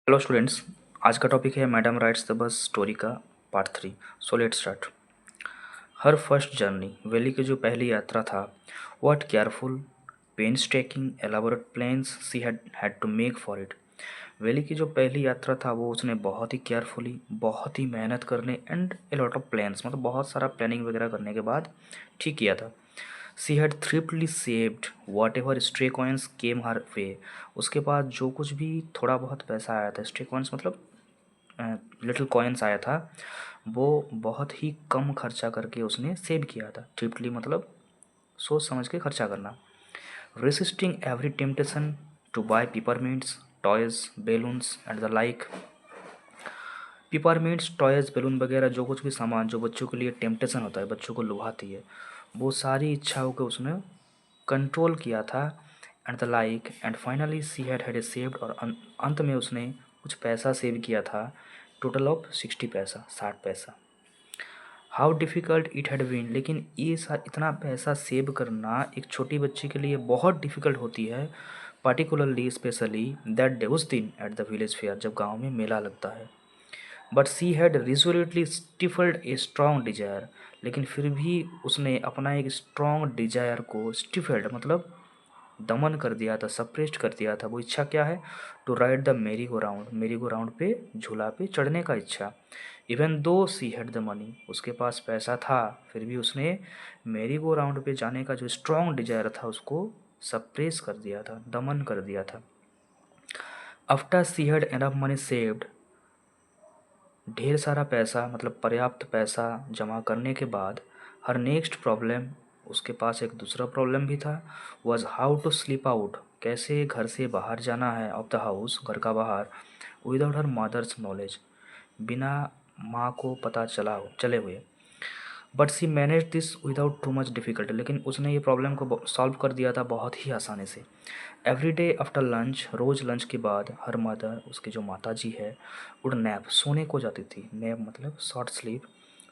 Hello students. आज का topic है madam writes the bus story का part 3। So let's start. Her first journey, Valli की जो पहली यात्रा था, what careful painstaking elaborate plans she had to make for it. Valli की जो पहली यात्रा था वो उसने बहुत ही केयरफुली, बहुत ही मेहनत करने and a lot of plans, मतलब बहुत सारा प्लानिंग वगैरह करने के बाद ठीक किया था। She had thriftily saved whatever stray coins came her way. उसके बाद जो कुछ भी थोड़ा बहुत पैसा आया था, स्ट्रे कॉइन्स मतलब लिटिल कॉइन्स आया था, वो बहुत ही कम खर्चा करके उसने सेव किया था। थ्रिफ्टली मतलब सोच समझ के खर्चा करना। Resisting every temptation to buy peppermints, toys, balloons and the like. Peppermints, toys, balloon वगैरह जो कुछ भी सामान जो बच्चों के लिए टेम्पटेशन होता है, बच्चों को लुभाती है, वो सारी इच्छाओं को उसने कंट्रोल किया था। And the like and finally she had saved, और अंत में उसने कुछ पैसा सेव किया था, टोटल ऑफ 60 पैसा, 60 पैसा। How difficult it had been, लेकिन ये इतना पैसा सेव करना एक छोटी बच्ची के लिए बहुत डिफ़िकल्ट होती है, पार्टिकुलरली स्पेशली दैट डे, उस दिन एट द विलेज फेयर, जब गांव में मेला लगता है। But she had resolutely stifled a strong desire, लेकिन फिर भी उसने अपना एक स्ट्रॉन्ग डिजायर को स्टिफल्ड मतलब दमन कर दिया था, सप्रेस्ड कर दिया था। वो इच्छा क्या है? टू राइड द मेरी गो राउंड, मेरी गो राउंड पे, झूला पे चढ़ने का इच्छा। Even though she had the money, उसके पास पैसा था, फिर भी उसने मेरी गो राउंड पे जाने का जो स्ट्रॉन्ग डिजायर था उसको सप्रेस कर दिया था, दमन कर दिया था। After she had enough money saved, ढेर सारा पैसा मतलब पर्याप्त पैसा जमा करने के बाद, हर नेक्स्ट प्रॉब्लम, उसके पास एक दूसरा प्रॉब्लम भी था, was how to sleep out, कैसे घर से बाहर जाना है, ऑफ द हाउस, घर का बाहर, विदाउट हर मदर्स नॉलेज, बिना माँ को पता चले हुए। But she manage this without too much difficulty, लेकिन उसने ये प्रॉब्लम को सॉल्व कर दिया था बहुत ही आसानी से। एवरी डे आफ्टर लंच, रोज़ लंच के बाद, हर मदर, उसकी जो माता जी है, वुड नैप, सोने को जाती थी, नैप मतलब short sleep,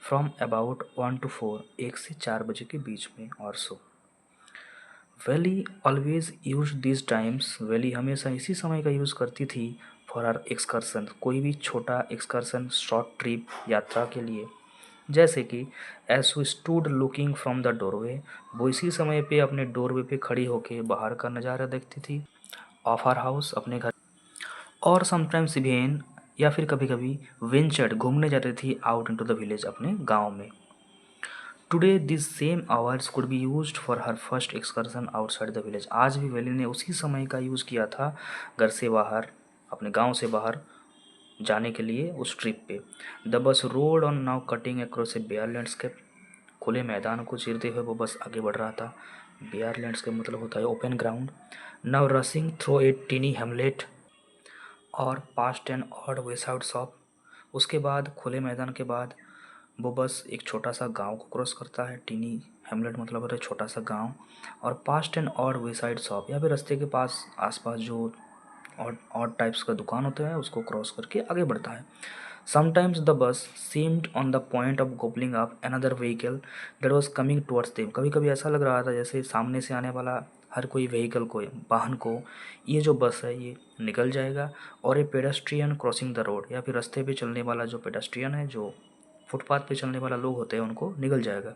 from about 1 to 4, 1 से 4 बजे के बीच में और सो। Valli always use this times, Valli हमेशा इसी समय का यूज़ करती थी फॉर आर एक्सकर्सन, कोई भी छोटा एक्सकर्सन, शॉर्ट ट्रिप, यात्रा के लिए। जैसे कि as we stood looking from the doorway, वो इसी समय पे अपने डोरवे पे खड़ी होके बाहर का नज़ारा देखती थी, ऑफ आर हाउस, अपने घर। और समटाइम्स इवेन, या फिर कभी कभी वेंचर्ड, घूमने जाती थी आउट इनटू द विलेज, अपने गांव में। Today this same hours could be used for her first excursion outside the village, आज भी वैली ने उसी समय का यूज़ किया था घर से बाहर, अपने गांव से बाहर जाने के लिए उस ट्रिप पे। The bus rode on now cutting across a bare landscape, खुले मैदान को चीरते हुए वो बस आगे बढ़ रहा था। बेयर लैंडस्केप मतलब होता है open ground. Now rushing through a tiny hamlet और past an odd ways out shop, उसके बाद खुले मैदान के बाद वो बस एक छोटा सा गांव को क्रॉस करता है। टीनी हेमलेट मतलब होता है छोटा सा गांव, और पास्ट एंड और वे साइड शॉप, या फिर रास्ते के पास आसपास जो और टाइप्स का दुकान होता है उसको क्रॉस करके आगे बढ़ता है। Sometimes the bus seemed on the point of gobbling up another vehicle that was coming towards them, कभी कभी ऐसा लग रहा था जैसे सामने से आने वाला हर कोई व्हीकल को, वाहन को, ये जो बस है ये निकल जाएगा, और ए पेडेस्ट्रियन क्रॉसिंग द रोड, या फिर रास्ते पे चलने वाला जो पेडेस्ट्रियन है, जो फुटपाथ पे चलने वाला लोग होते हैं, उनको निकल जाएगा।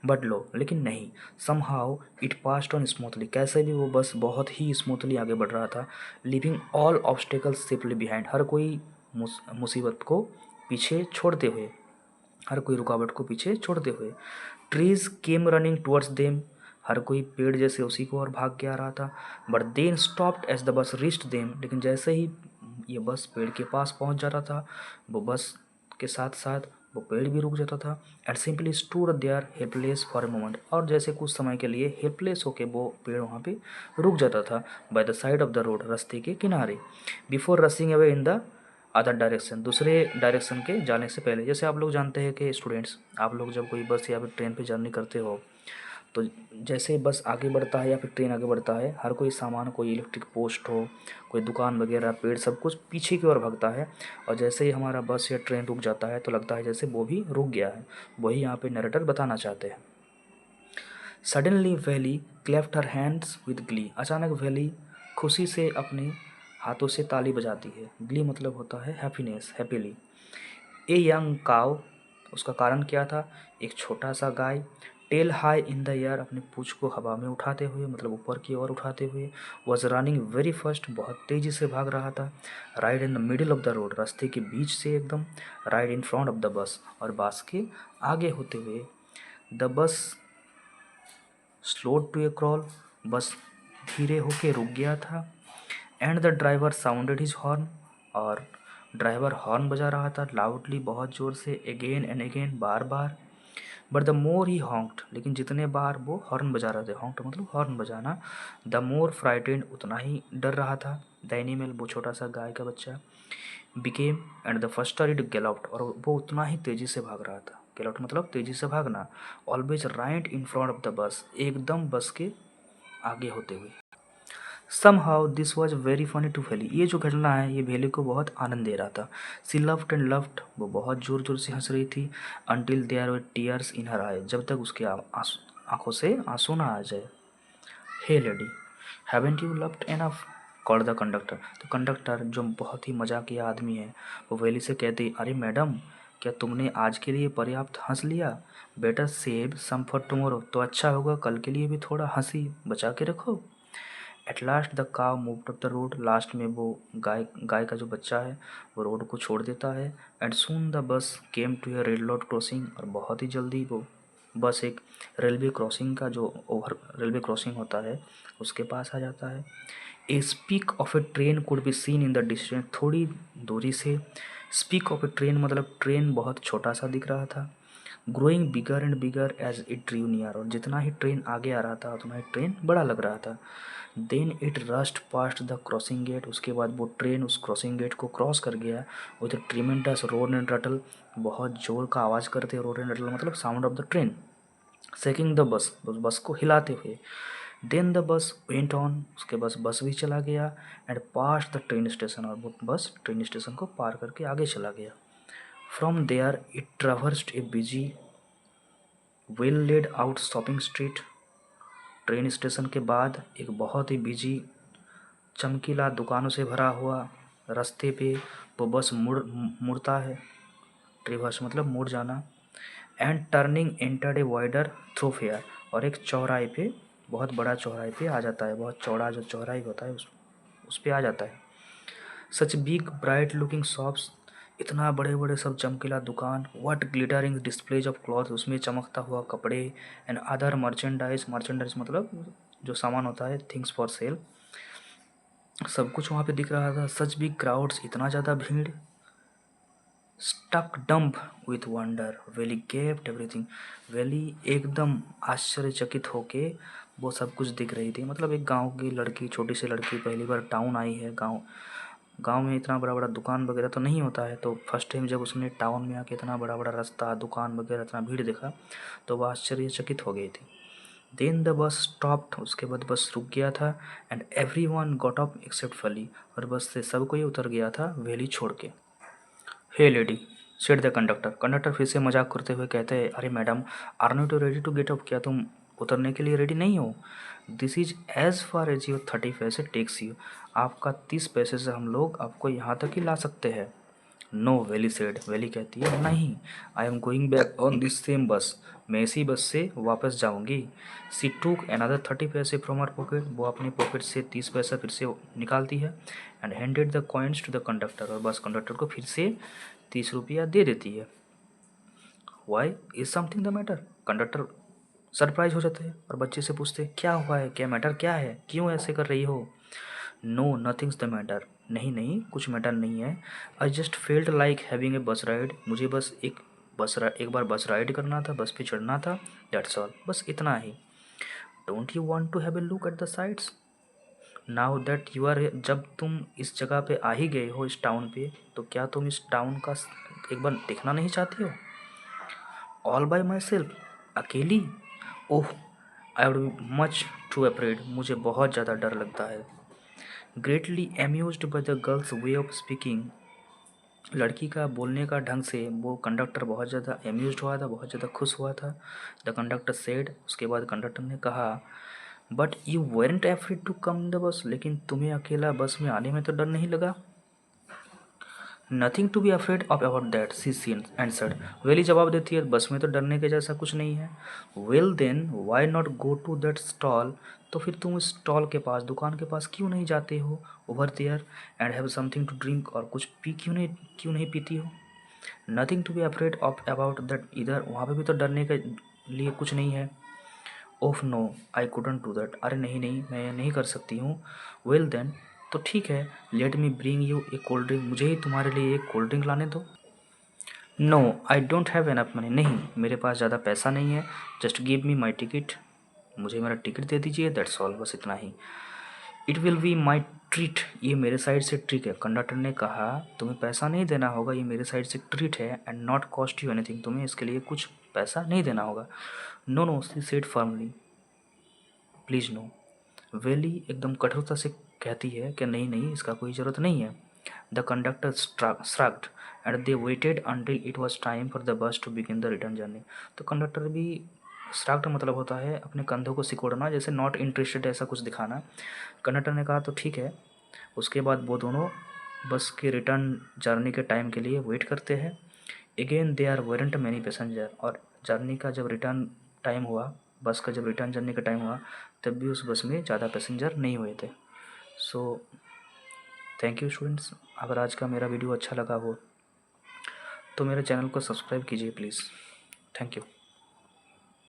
बट लो, लेकिन नहीं, somehow it passed on smoothly, कैसे भी वो बस बहुत ही स्मूथली आगे बढ़ रहा था, leaving all obstacles safely behind, हर कोई मुसीबत को पीछे छोड़ते हुए, हर कोई रुकावट को पीछे छोड़ते हुए। Trees came running towards them, हर कोई पेड़ जैसे उसी को और भाग के आ रहा था। But then stopped as the bus reached them, लेकिन जैसे ही ये बस पेड़ के पास पहुंच जाता था, वो बस के साथ साथ वो पेड़ भी रुक जाता था। And simply stood there helpless for a moment, और जैसे कुछ समय के लिए हेल्पलेस होके वो पेड़ वहाँ पे रुक जाता था, by the side of the road, रास्ते के किनारे, before रसिंग away in the other direction, दूसरे डायरेक्शन के जाने से पहले। जैसे आप लोग जानते हैं कि स्टूडेंट्स, आप लोग जब कोई बस या फिर ट्रेन पे जर्नी करते हो, तो जैसे बस आगे बढ़ता है या फिर ट्रेन आगे बढ़ता है, हर कोई सामान, कोई इलेक्ट्रिक पोस्ट हो, कोई दुकान वगैरह, पेड़, सब कुछ पीछे की ओर भागता है। और जैसे ही हमारा बस या ट्रेन रुक जाता है तो लगता है जैसे वो भी रुक गया है। वही यहाँ पे नरेटर बताना चाहते हैं। Suddenly valley cleft her hands with Glee, अचानक वैली खुशी से अपने हाथों से ताली बजाती है। ग्ली मतलब होता है हैप्पीनेस, हैप्पीली। ए यंग काव, उसका कारण क्या था? एक छोटा सा गाय, tail high in the air, अपनी पूंछ को हवा में उठाते हुए, मतलब ऊपर की ओर उठाते हुए, वॉज रनिंग वेरी फास्ट, बहुत तेजी से भाग रहा था। Ride in the middle of the road, रास्ते के बीच से एकदम। Ride in front of the bus, और बस के आगे होते हुए। The bus slowed to A crawl, बस धीरे होके रुक गया था। And the driver sounded his horn, और ड्राइवर हॉर्न बजा रहा था लाउडली, बहुत ज़ोर से, अगेन एंड अगेन, बार बार। But the more he honked, लेकिन जितने बार वो हॉर्न बजा रहे थे, हॉन्क्ड मतलब हॉर्न बजाना, द मोर फ्राइटेंड, उतना ही डर रहा था। द एनिमल, वो छोटा सा गाय का बच्चा, became, and the faster it galloped, और वो उतना ही तेज़ी से भाग रहा था। गैलॉप्ड मतलब तेज़ी से भागना। Always right in front of the bus, एकदम बस के आगे होते हुए। Somehow this was very funny to Valley। ये जो घटना है ये वेली को बहुत आनंद दे रहा था। She laughed and laughed, वो बहुत जोर जोर से हंस रही थी। Until there were tears in her eyes, जब तक उसके आंखों से आंसू ना आ जाए। Hey lady, haven't you laughed enough? called the conductor। तो कंडक्टर, जो बहुत ही मजाकिया आदमी है, वो वेली से कहती, अरे मैडम, क्या तुमने आज के लिए पर्याप्त हंस लिया? Better save some for tomorrow, तो अच्छा होगा कल के लिए भी थोड़ा हंसी बचा के रखो। एट लास्ट द काव moved up the road, last में वो गाय का जो बच्चा है वो रोड को छोड़ देता है। And soon the bus came to a railroad crossing, और बहुत ही जल्दी वो बस एक रेलवे क्रॉसिंग का जो ओवर रेलवे क्रॉसिंग होता है उसके पास आ जाता है। A speck of a train could be seen in the distance, थोड़ी दूरी से। स्पीक ऑफ ए ट्रेन मतलब ट्रेन बहुत छोटा सा दिख रहा था। Growing bigger and bigger as it drew near, और जितना ही ट्रेन आगे आ रहा था उतना ही ट्रेन बड़ा लग रहा था। Then it rushed past the crossing gate, उसके बाद वो ट्रेन उस क्रॉसिंग गेट को क्रॉस कर गया। With tremendous roar and rattle, बहुत जोर का आवाज़ करते, रोर एंड रटल मतलब sound of the train. Shaking the bus, bus को हिलाते हुए। Then the bus went on, उसके बस भी चला गया। And pass the train station, और वो बस ट्रेन स्टेशन को पार करके आगे चला गया। From there it traversed a busy well laid out shopping street, train station के बाद एक बहुत ही बिजी चमकीला दुकानों से भरा हुआ रास्ते पे वो बस मुड़ता है। ट्रिवर्स मतलब मुड़ जाना। And turning entered a wider thoroughfare, और एक चौराहे पे, बहुत बड़ा चौराहे पे आ जाता है, बहुत चौड़ा जो चौराहा होता है उस पे आ जाता है। Such big bright looking shops, इतना बड़े बड़े सब चमकीला दुकान। What glittering displays of cloth, उसमें चमकता हुआ कपड़े। एंड अदर मर्चेंडाइज, मर्चेंडाइज मतलब जो सामान होता है, थिंग्स फॉर सेल, सब कुछ वहाँ पे दिख रहा था। सच बिग क्राउड्स, इतना ज़्यादा भीड़। Stuck dumb with wonder, Valli gaped everything, Valli एकदम आश्चर्यचकित होके वो सब कुछ दिख रही थी। मतलब एक गांव की लड़की, छोटी सी लड़की पहली बार टाउन आई है। गांव में इतना बड़ा बड़ा दुकान वगैरह तो नहीं होता है, तो फर्स्ट टाइम जब उसने टाउन में आके इतना बड़ा बड़ा रास्ता, दुकान वगैरह, इतना भीड़ देखा तो वह आश्चर्यचकित हो गई थी। देन द बस स्टॉप्ड, उसके बाद बस रुक गया था। And everyone got up except फली, और बस से सब कोई उतर गया था वेली छोड़ के। Hey lady, said the conductor, conductor फिर से मजाक करते हुए कहते हैं, अरे madam, are not you ready to get up, क्या तुम उतरने के लिए रेडी नहीं हो? This is as far as your 30 पैसे टेक्स यू, आपका 30 पैसे से हम लोग आपको यहाँ तक ही ला सकते हैं। नो, वेली सेड, वेली कहती है, नहीं, I am going back on this same बस, मैं इसी बस से वापस जाऊंगी। सी टूक अनदर 30 पैसे फ्रॉम हर पॉकेट, वो अपनी पॉकेट से 30 पैसा फिर से निकालती है। And handed the coins to the conductor, और बस कंडक्टर को फिर से 30 रुपया दे देती है। Why is something the matter, conductor surprise हो जाते हैं और बच्चे से पूछते हैं, क्या हुआ है, क्या मैटर क्या है, क्यों ऐसे कर रही हो? नो नथिंग्स द मैटर, नहीं नहीं कुछ मैटर नहीं है। I just felt like having a बस राइड, मुझे बस एक बार बस राइड करना था, बस पे चढ़ना था, दैट्स ऑल, बस इतना ही। Don't you want to have a look at the sides now that you are, जब तुम इस जगह पे आ ही गए हो, इस टाउन पे, तो क्या तुम इस टाउन का एक बार देखना नहीं चाहते हो? ऑल बाय माई सेल्फ, अकेली? Oh, I would be much too afraid, मुझे बहुत ज़्यादा डर लगता है। Greatly amused by the girl's way of speaking, लड़की का बोलने का ढंग से वो कंडक्टर बहुत ज़्यादा एम्यूज्ड हुआ था, बहुत ज़्यादा खुश हुआ था। द कंडक्टर सेड, उसके बाद कंडक्टर ने कहा, but you weren't afraid to come in the bus, लेकिन तुम्हें अकेला बस में आने में तो डर नहीं लगा? Nothing to be afraid of about that, she answered. Valli जवाब देती है, बस में तो डरने के जैसा कुछ नहीं है। Well then why not go to that stall, तो फिर तुम उस स्टॉल के पास, दुकान के पास क्यों नहीं जाते हो, over there and have something to drink, और कुछ पी क्यों नहीं पीती हो? Nothing to be afraid of about that, इधर वहाँ पे भी तो डरने के लिए कुछ नहीं है। Oh no I couldn't do that, अरे नहीं नहीं मैं नहीं कर सकती हूँ। वेल देन, तो ठीक है, let me bring you a cold drink, मुझे ही तुम्हारे लिए एक कोल्ड ड्रिंक लाने दो। No I don't have enough money, नहीं मेरे पास ज़्यादा पैसा नहीं है। Just give me my ticket, मुझे मेरा टिकट दे दीजिए, दैट्स ऑल, बस इतना ही। It will be my treat, ये मेरे साइड से ट्रिक है। कंडक्टर ने कहा, तुम्हें पैसा नहीं देना होगा, ये मेरे साइड से ट्रीट है, and not cost you anything, तुम्हें इसके लिए कुछ पैसा नहीं देना होगा। No no, she said firmly, please no. Valli एकदम कठोरता से कहती है कि नहीं नहीं, इसका कोई ज़रूरत नहीं है। The conductor shrugged and they waited until it was time for the bus to begin the return journey. तो कंडक्टर भी, श्रग्ड मतलब होता है अपने कंधों को सिकोड़ना, जैसे नॉट इंटरेस्टेड ऐसा कुछ दिखाना। कंडक्टर ने कहा तो ठीक है। उसके बाद वो दोनों बस के रिटर्न जर्नी के टाइम के लिए वेट करते हैं। Again there weren't many passenger, और जर्नी का जब रिटर्न टाइम हुआ, बस का जब रिटर्न जर्नी का टाइम हुआ, तब भी उस बस में ज़्यादा पैसेंजर नहीं हुए थे। सो थैंक यू स्टूडेंट्स, अगर आज का मेरा वीडियो अच्छा लगा हो तो मेरे चैनल को सब्सक्राइब कीजिए प्लीज़। Thank you.